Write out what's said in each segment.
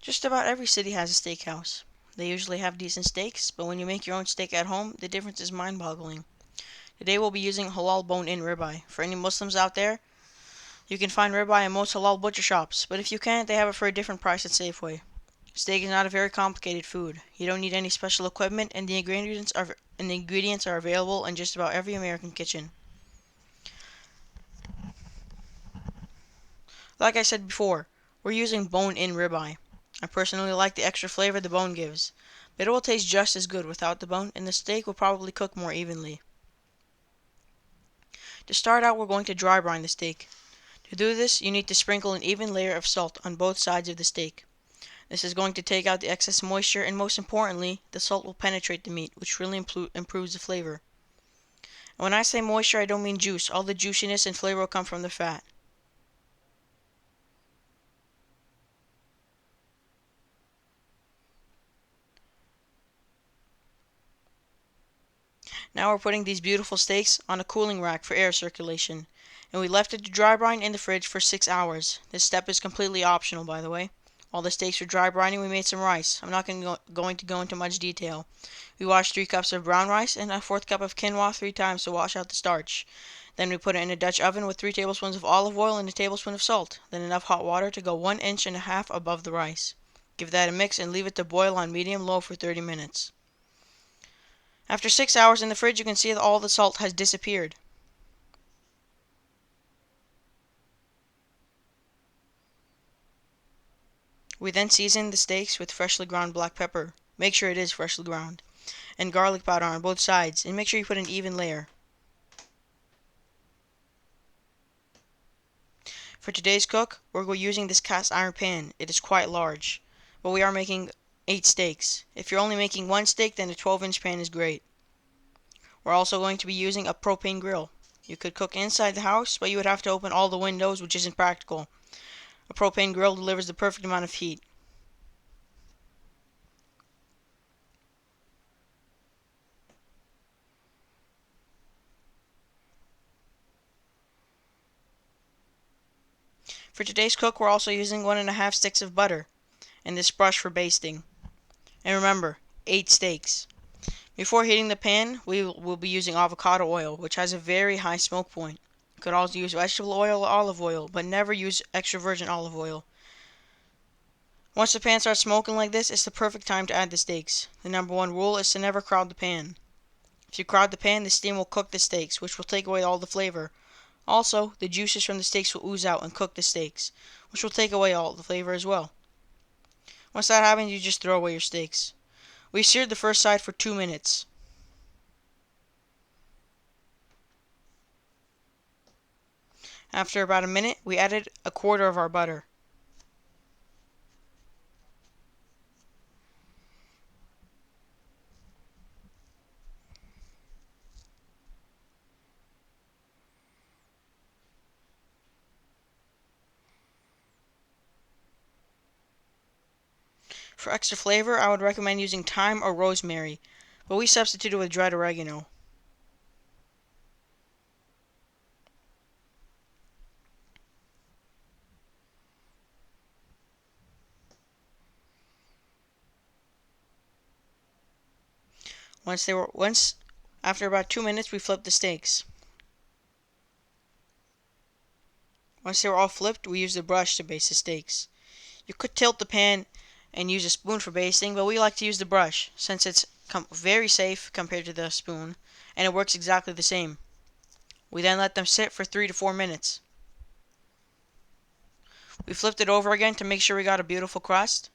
Just about every city has a steakhouse. They usually have decent steaks, but when you make your own steak at home, the difference is mind-boggling. Today we'll be using halal bone-in ribeye. For any Muslims out there, you can find ribeye in most halal butcher shops, but if you can't, they have it for a different price at Safeway. Steak is not a very complicated food. You don't need any special equipment, and the ingredients are available in just about every American kitchen. Like I said before, we're using bone-in ribeye. I personally like the extra flavor the bone gives, but it will taste just as good without the bone, and the steak will probably cook more evenly. To start out, we're going to dry brine the steak. To do this, you need to sprinkle an even layer of salt on both sides of the steak. This is going to take out the excess moisture, and most importantly, the salt will penetrate the meat, which really improves the flavor. And when I say moisture, I don't mean juice. All the juiciness and flavor will come from the fat. Now we're putting these beautiful steaks on a cooling rack for air circulation, and we left it to dry brine in the fridge for 6 hours. This step is completely optional, by the way. While the steaks were dry brining, we made some rice. I'm not going to go into much detail. We washed 3 cups of brown rice and a fourth cup of quinoa 3 times to wash out the starch. Then we put it in a Dutch oven with 3 tablespoons of olive oil and a tablespoon of salt. Then enough hot water to go 1.5 inches above the rice. Give that a mix and leave it to boil on medium-low for 30 minutes. After 6 hours in the fridge, you can see that all the salt has disappeared. We then season the steaks with freshly ground black pepper. Make sure it is freshly ground. And garlic powder on both sides, and make sure you put an even layer. For today's cook, we're using this cast iron pan. It is quite large, but we are making 8 steaks. If you're only making 1 steak, then a 12-inch pan is great. We're also going to be using a propane grill. You could cook inside the house, but you would have to open all the windows, which isn't practical. A propane grill delivers the perfect amount of heat. For today's cook, we're also using 1.5 sticks of butter and this brush for basting. And remember, 8 steaks. Before heating the pan, we will be using avocado oil, which has a very high smoke point. You could also use vegetable oil or olive oil, but never use extra virgin olive oil. Once the pan starts smoking like this, it's the perfect time to add the steaks. The number one rule is to never crowd the pan. If you crowd the pan, the steam will cook the steaks, which will take away all the flavor. Also, the juices from the steaks will ooze out and cook the steaks, which will take away all the flavor as well. Once that happens, you just throw away your steaks. We seared the first side for 2 minutes. After about a minute, we added a quarter of our butter. For extra flavor, I would recommend using thyme or rosemary, but we substituted with dried oregano. After about 2 minutes, we flipped the steaks. Once they were all flipped, we used the brush to baste the steaks. You could tilt the pan and use a spoon for basting, but we like to use the brush since it's very safe compared to the spoon, and it works exactly the same. We then let them sit for 3 to 4 minutes. We flipped it over again to make sure we got a beautiful crust,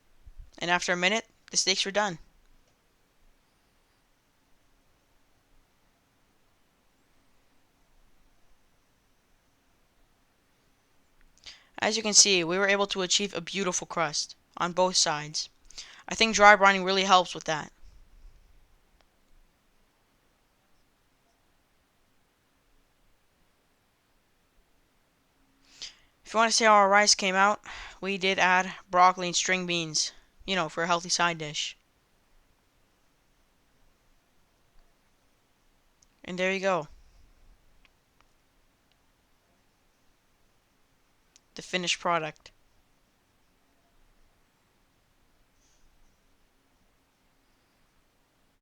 and after a minute, the steaks were done. As you can see, we were able to achieve a beautiful crust on both sides. I think dry brining really helps with that. If you want to see how our rice came out, we did add broccoli and string beans, for a healthy side dish. And there you go, the finished product.